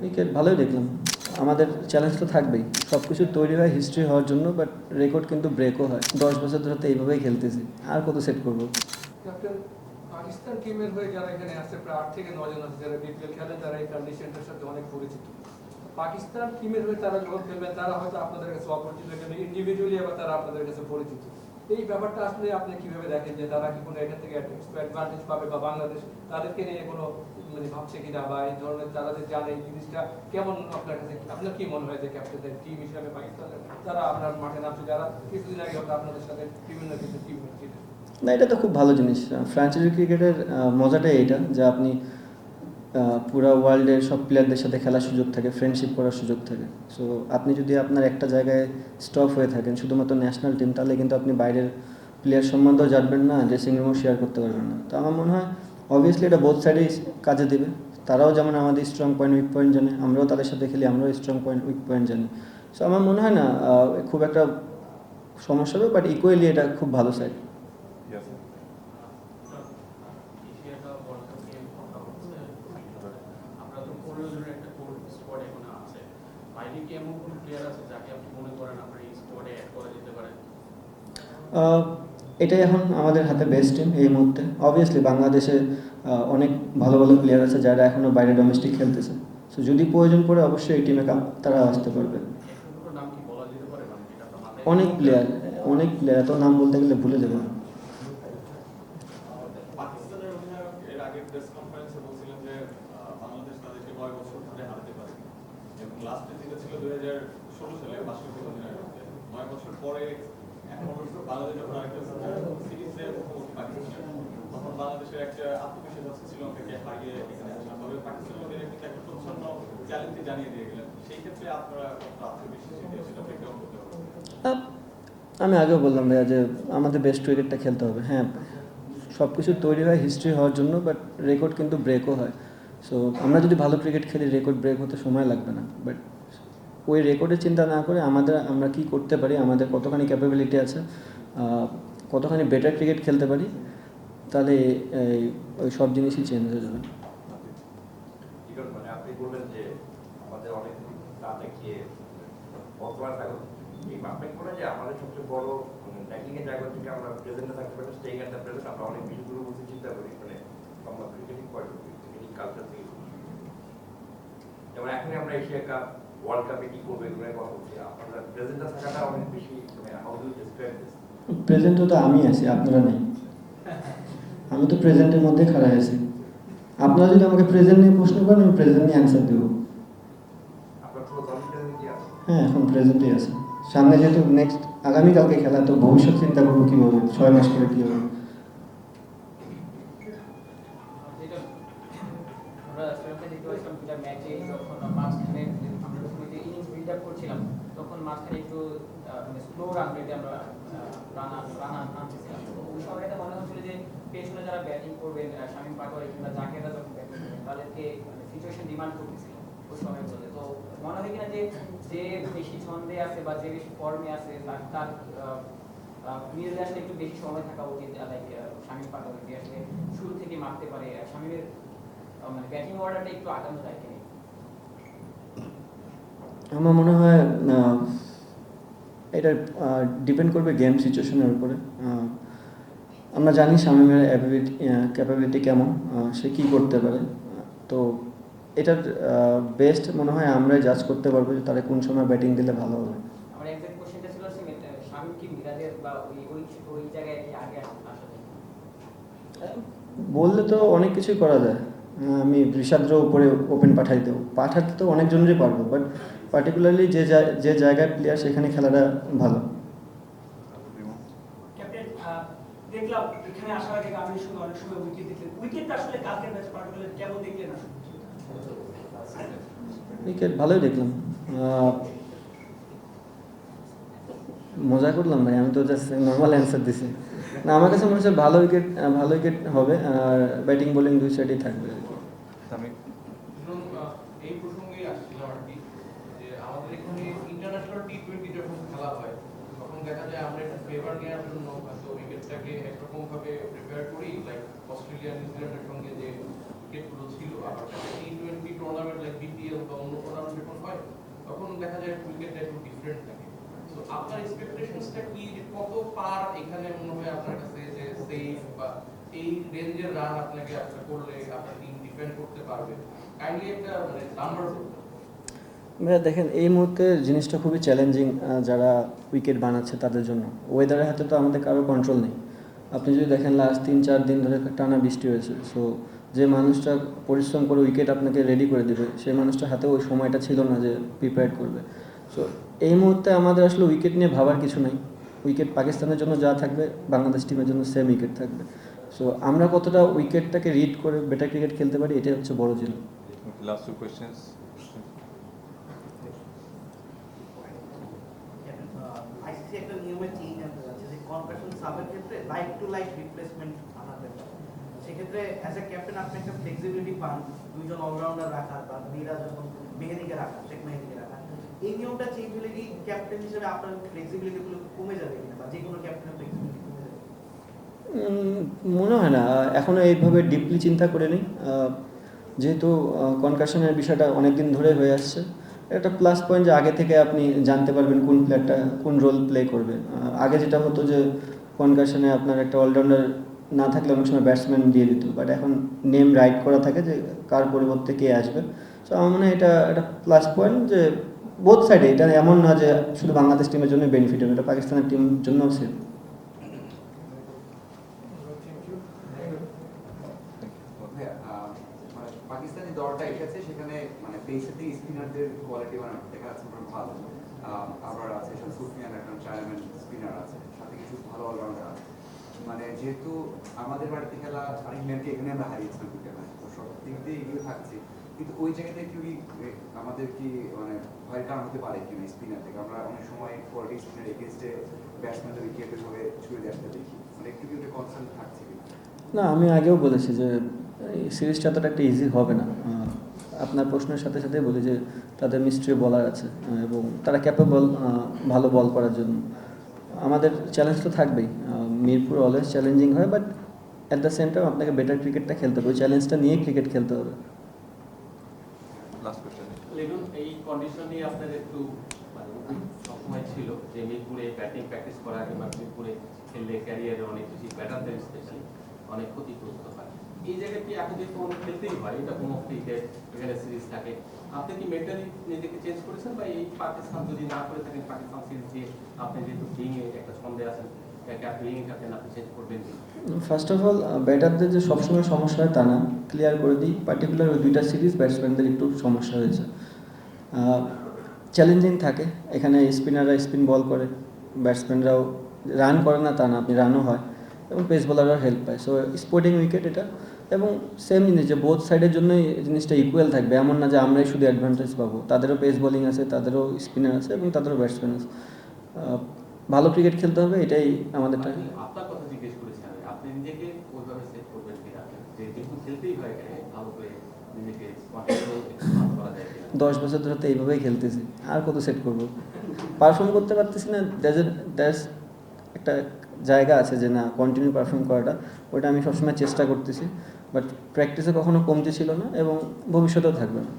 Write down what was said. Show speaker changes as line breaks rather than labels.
Cricket ভালোই দেখলাম। আমাদের চ্যালেঞ্জ তো থাকবেই, সব কিছু তৈরি হয় হিস্ট্রি হওয়ার জন্য, বাট রেকর্ড কিন্তু ব্রেকও হয়। 10 বছর ধরে তো এইভাবেই খেলতেছি, আর কত সেট করবো।
ক্যাপ্টেন, পাকিস্তান টিমের হয়ে যারা এখানে আসছে প্রায় 8 থেকে 9 জন আছে যারা বিপিএল খেলে, তারা এই কন্ডিশনটার সাথে অনেক পরিচিত। পাকিস্তান টিমের হয়ে তারা যখন খেলবেন তারা হয়তো আপনাদের কাছে অপরিচিত, কিন্তু ইন্ডিভিজুয়ালি আবার তারা আপনাদের কাছে পরিচিত। এই ব্যাপারটা আসলে আপনি কিভাবে দেখেন যে তারা কি কোনো এখান থেকে অ্যাডভান্টেজ পাবে, বা বাংলাদেশ তাদেরকে নিয়ে কোনো মানে ভাবছে কিনা, বা এই ধরনের তারা যে জানে এই জিনিসটা কেমন আপনার কাছে, আপনার কি মনে হয় যে ক্যাপ্টেনের টিম হিসাবে পাকিস্তানের যারা আপনার মাঠে নামছে, যারা কিছুদিন আগে হয়তো আপনাদের সাথে বিভিন্ন কিছু টিম ছিল?
না, এটা তো খুব ভালো জিনিস। ফ্র্যাঞ্চাইজি ক্রিকেটের মজাটাই এইটা যে আপনি পুরো ওয়ার্ল্ডের সব প্লেয়ারদের সাথে খেলার সুযোগ থাকে, ফ্রেন্ডশিপ করার সুযোগ থাকে। সো আপনি যদি আপনার একটা জায়গায় স্টপ হয়ে থাকেন শুধুমাত্র ন্যাশনাল টিম, তাহলে কিন্তু আপনি বাইরের প্লেয়ার সম্বন্ধেও জানবেন না, ড্রেসিং রুমও শেয়ার করতে পারবেন না। তো আমার মনে হয় অবভিয়াসলি এটা বোথ সাইডেই কাজে দেবে। তারাও যেমন আমাদের স্ট্রং পয়েন্ট উইক পয়েন্ট জানে, আমরাও তাদের সাথে খেলি, আমরাও স্ট্রং পয়েন্ট উইক পয়েন্ট জানি। সো আমার মনে হয় না খুব একটা সমস্যা হবে, বাট ইকুয়ালি এটা খুব ভালো সাইড। এটাই এখন আমাদের হাতে বেস্ট টিম এই মুহূর্তে। অবভিয়াসলি বাংলাদেশে অনেক ভালো ভালো প্লেয়ার আছে যারা এখনও বাইরে ডোমেস্টিক খেলতেছে। সো যদি প্রয়োজন পড়ে অবশ্যই এই টিমে তারা আসতে পারবে। অনেক প্লেয়ার, অনেক প্লেয়ার, এত নাম বলতে গেলে ভুলে যাবে।
পাকিস্তানের অধিনায়ক এর আগের প্রেস কনফারেন্সে বলছিলেন যে বাংলাদেশ তাদেরকে 9 বছর ধরে হারাতে পারে, এবং লাস্টে জিতেছিল 2016 সালে বাংলাদেশের অধিনায়ককে। 9 বছর পরে এখন বাংলাদেশ যখন আরেকটা সিরিজে মুখোমুখি পাকিস্তানের, তখন বাংলাদেশের একটা আত্মবিশ্বাস আছে শ্রীলঙ্কাকে হারিয়ে এখানে আসা। তবে পাকিস্তানের অধিনায়ক কিন্তু একটা প্রচ্ছন্ন চ্যালেঞ্জ জানিয়ে দিয়ে গেলেন। সেই ক্ষেত্রে আপনারা কত আত্মবিশ্বাসী যে সেটা ব্রেকডাউন করতে পারবেন?
আমি আগেও বললাম ভাইয়া যে আমাদের বেস্ট ক্রিকেটটা খেলতে হবে। হ্যাঁ, সব কিছু তৈরি হয় হিস্ট্রি হওয়ার জন্য, বাট রেকর্ড কিন্তু ব্রেকও হয়। সো আমরা যদি ভালো ক্রিকেট খেলি, রেকর্ড ব্রেক হতে সময় লাগবে না। বাট ওই রেকর্ডের চিন্তা না করে আমরা কী করতে পারি, আমাদের কতখানি ক্যাপাবিলিটি আছে, কতখানি বেটার ক্রিকেট খেলতে পারি, তাহলে ওই সব জিনিসই চেঞ্জ হয়ে যাবে।
মানে আপনি বললেন যে আমাদের অনেক রাতে খেয়ে বর্তমান থাকুন, এই আপনি বলেন যে আমাদের সবচেয়ে বড় ব্যাটিং এর জায়গা থেকে আমরা প্রেজেন্টে থাকতে পারি, স্টেইং এট দ্য প্রেজেন্ট। আমরা অনেক বিষয়গুলো বলতে চিন্তা করি, মানে আমরা cricketing point of view, cricketing culture থেকে। যেমন এখনই আমরা এশিয়া কাপ, ওয়ার্ল্ড কাপে কি করবো এগুলো কথা বলছি, আপনারা প্রেজেন্টে থাকাটা অনেক বেশি, মানে how do you describe this?
প্রেজেন্টও তো আমি আছি, আপনারা নেই। আমি তো প্রেজেন্টের মধ্যে খাড়া আছি। আপনারা যদি আমাকে প্রেজেন্ট নিয়ে প্রশ্ন করেন, আমি প্রেজেন্ট নিয়ে অ্যান্সার দেবো।
আপনার পুরো দল প্রেজেন্টই আছে?
হ্যাঁ, এখন প্রেজেন্টেই আছে। সামনে যেহেতু নেক্সট আগামীকালকে খেলা, তো ভবিষ্যৎ চিন্তা করবো কীভাবে, 6 মাস করে কী হবে।
তখন মাঝখানে একটু স্লো রান রেটে আমরা রান আনতেছিলাম। ওই সময়টা মনে হচ্ছিল যে পেছনে যারা ব্যাটিং করবেন, শামীম পাটোয়ারি কিংবা জাকেরা যখন ব্যাটিং করবেন, তাদেরকে সিচুয়েশন ডিমান্ড করতেছিল ওই সময়গুলোতে। তো মনে হয় কিনা যে যে বেশি ছন্দে আছে বা যে বেশি ফর্মে আছে, তার মিডলে আসলে একটু বেশি সময় থাকা উচিত। লাইক শামীম পাটোয়ারি যে আসলে শুরু থেকে মারতে পারে, শামীমের মানে ব্যাটিং অর্ডারটা একটু আগানো যায় কিনা?
আমার মনে হয় এটা ডিপেন্ড করবে গেম সিচুয়েশনের উপরে। আমরা জানি শামীমের ক্যাপাবিলিটি কেমন, সে কী করতে পারে। তো এটার বেস্ট মনে হয় আমরাই জাজ করতে পারবো যে তারা কোন সময় ব্যাটিং দিলে ভালো হবে।
আমার এক্সাক্ট কোশ্চেনটা ছিল শামীম কি মিরাজের বা ওই জায়গায় কি আগে আসা যায়?
বললে তো অনেক কিছুই করা যায়। আমি ঋষাদ্র উপরে ওপেন পাঠাই দেবো, পাঠাতে তো অনেকজনেরই পারবো, বাট পার্টিকুলারলি যে জায়গায় প্লেয়ার সেখানে খেলাটা ভালো।
ক্যাপ্টেন, দেখলাম এখানে আসার আগে গামের সঙ্গে অনেক সময় উইকেট দেখলেন। উইকেটটা আসলে কালকের ম্যাচে পার্টিকুলার কেমন দেখলেন আসলে?
ক্রিকেট ভালোই দেখলাম। মজা করলাম ভাই, আমি তো জাস্ট নর্মাল অ্যান্সার দিছি। না, আমার কাছে মনে হচ্ছে ভালো উইকেট হবে, আর ব্যাটিং বোলিং দুই সাইডেই থাকবে।
এই প্রসঙ্গে আসছিলাম আর কি, যে আমাদের এখানে ইন্টারন্যাশনাল টি20 যখন খেলা হয়, তখন দেখা যায় আমরা একটা ফেভার নেওয়ার জন্য হয়তো উইকেটটাকে একরকম ভাবে প্রিপেয়ার করি, লাইক অস্ট্রেলিয়া নিউজিল্যান্ডের সঙ্গে যে
উইকেটগুলো ছিল আমার কাছে টি-20 টুর্নামেন্ট লাইক বিপিএল বা অন্য টুর্নামেন্ট যখন হয় তখন দেখা যায় উইকেটটা একটু ডিফারেন্ট থাকে। তো আপনার এক্সপেকটেশনসটা কি যে কত পার এখানে মনে হয় আপনার কাছে যে সেফ বা এই রেঞ্জের রান আপনাকে আশা করলে আপনার টিম ডিফেন্ড করতে পারবে, কাইন্ডলি একটা মানে নাম্বার বলতে।
ভাইয়া দেখেন এই মুহূর্তে জিনিসটা খুবই চ্যালেঞ্জিং যারা উইকেট বানাচ্ছে তাদের জন্য। ওয়েদারের হাতে তো আমাদের কারো কন্ট্রোল নেই। আপনি যদি দেখেন লাস্ট 3-4 দিন ধরে টানা বৃষ্টি হয়েছে, সো যে মানুষটা পরিশ্রম করে উইকেট আপনাকে রেডি করে দেবে সেই মানুষটার হাতে ওই সময়টা ছিল না যে প্রিপেয়ার করবে। সো এই মুহূর্তে আমাদের আসলে উইকেট নিয়ে ভাবার কিছু নাই। উইকেট পাকিস্তানের জন্য যা থাকবে বাংলাদেশ টিমের জন্য সেম উইকেট থাকবে। সো আমরা কতটা উইকেটটাকে রিড করে বেটার ক্রিকেট খেলতে পারি এটাই হচ্ছে বড় জিনিস।
Last two questions.
আইসিসি একটা নিয়মে চেঞ্জ আনতে যাচ্ছে যে কনকাশন সাবের ক্ষেত্রে লাইক টু লাইক রিপ্লেসমেন্ট আনাতে পারে। সেক্ষেত্রে অ্যাজ এ ক্যাপ্টেন আপনি একটা ফ্লেক্সিবিলিটি পান দুইজন অলরাউন্ডার রাখার বা মিরাজ এবং মেহেদিকে রাখা, শেখ মেহেদিকে রাখা। এই নিয়মটা চেঞ্জ হলে কি ক্যাপ্টেন হিসেবে আপনার ফ্লেক্সিবিলিটিগুলো কমে যাবে কিনা বা যে কোনো ক্যাপ্টেনের ফ্লেক্সিবিলিটি কমে যাবে?
মনে হয় না, এখনও এইভাবে ডিপলি চিন্তা করে নিই। যেহেতু কনকাশনের বিষয়টা অনেক দিন ধরে হয়ে আসছে, একটা প্লাস পয়েন্ট যে আগে থেকে আপনি জানতে পারবেন কোন প্লেয়ারটা কোন রোল প্লে করবে। আগে যেটা হতো যে কনকাশনে আপনার একটা অলরাউন্ডার না থাকলে অনেক সময় ব্যাটসম্যান দিয়ে দিত, বাট এখন নেম রাইট করা থাকে যে কার পরিবর্তে কে আসবে। সো আমার মনে হয় এটা একটা প্লাস পয়েন্ট যে বোথ সাইডে, এটা এমন না যে শুধু বাংলাদেশ টিমের জন্য বেনিফিট হবে, এটা পাকিস্তানের টিমের জন্যও সেম।
মানে পাকিস্তানি দলটা এসেছে সেখানে মানে পেসারটি স্পিনারদের কোয়ালিটি মানে দেখা যাচ্ছে ভালো। আবার আছে সুফিয়ান একটা চায়নাম্যান স্পিনার আছে, সাথে কিছু ভালো অলরাউন্ডার আছে। মানে যেহেতু আমাদের বাড়িতে খেলা আর ইংল্যান্ডকে এখানে আমরা হারিয়েছিলাম দুটো ম্যাচ, তো সব দিক দিয়ে এগিয়ে থাকছি, কিন্তু ওই জায়গাতে একটু আমাদের কি মানে ভয়ের কারণ হতে পারে কিনা স্পিনার থেকে? আমরা অনেক সময় ফোর্টি স্পিনার এগেনস্টে ব্যাটসম্যানদের উইকেট ভাবে ছুঁড়ে দিয়ে আসতে দেখি, মানে একটু কি ওটা কনসার্ন থাকছে কিনা?
না, আমি আগেও বলেছি যে এই সিরিজটা এতটা একটা ইজি হবে না। আপনার প্রশ্নের সাথে সাথে বলি যে তাদের মিস্ট্রি বলার আছে এবং তারা ক্যাপেবল ভালো বল করার জন্য। আমাদের চ্যালেঞ্জ তো থাকবেই, মিরপুর অলওয়েজ চ্যালেঞ্জিং হয়, but at the same time আপনাকে বেটার ক্রিকেটটা খেলতে হবে, ওই চ্যালেঞ্জটা নিয়ে ক্রিকেট খেলতে হবে।
Last question.
লেগুন এই কন্ডিশন নিয়ে আপনার একটু মানে সবসময় ছিল যে মিরপুরে ব্যাটিং প্র্যাকটিস করা কিংবা মিরপুরে খেললে ক্যারিয়ারে অনেক বেশি ব্যাটারদের স্পেশালি অনেক ক্ষতিগ্রস্ত হয়। এই জায়গায় কি এখন যেহেতু অনেক খেলতেই হয়, এটা কোনো ক্রিকেট এখানে সিরিজ থাকে, আপনি কি মেন্টালি নিজেকে চেঞ্জ করেছেন বা এই পাকিস্তান যদি না করে থাকেন পাকিস্তান সিরিজ দিয়ে আপনি যেহেতু বিংয়ে একটা ছন্দে আছেন বিংয়ে থাকেন আপনি চেঞ্জ করবেন কি?
ফার্স্ট অফ অল ব্যাটারদের যে সবসময় সমস্যা হয় তা না, ক্লিয়ার করে দিই, পার্টিকুলার ওই দুইটা সিরিজ ব্যাটসম্যানদের একটু সমস্যা হয়েছে। চ্যালেঞ্জিং থাকে, এখানে স্পিনাররা স্পিন বল করে, ব্যাটসম্যানরাও রান করে না তা না, আপনি রানও হয় এবং পেস বোলাররাও হেল্প পায়। সো স্পোর্টিং উইকেট এটা, এবং সেম জিনিস যে বোথ সাইডের জন্যই জিনিসটা ইকুয়াল থাকবে, এমন না যে আমরাই শুধু অ্যাডভান্টেজ পাবো, তাদেরও পেস বোলিং আছে, তাদেরও স্পিনার আছে এবং তাদেরও ব্যাটসম্যান আছে। ভালো ক্রিকেট খেলতে হবে, এটাই আমাদের টার্গেট।
আপনার কথা জিজ্ঞেস করেছি আমি, আপনি নিজেকে ওইভাবে সেট করবেন কিনা যে যেহেতু খেলতেই হয় এখানে ভালো করে নিজেকে করা যায় কিনা?
10 বছর ধরে তো এইভাবেই খেলতেছি, আর কত সেট করবো? পারফর্ম করতে পারতেছি না, দ্যাটস একটা জায়গা আছে যে না কন্টিনিউ পারফর্ম করাটা, ওটা আমি সবসময় চেষ্টা করতেছি, বাট প্র্যাকটিসে কখনো কমতি ছিল না এবং ভবিষ্যতেও থাকবে না।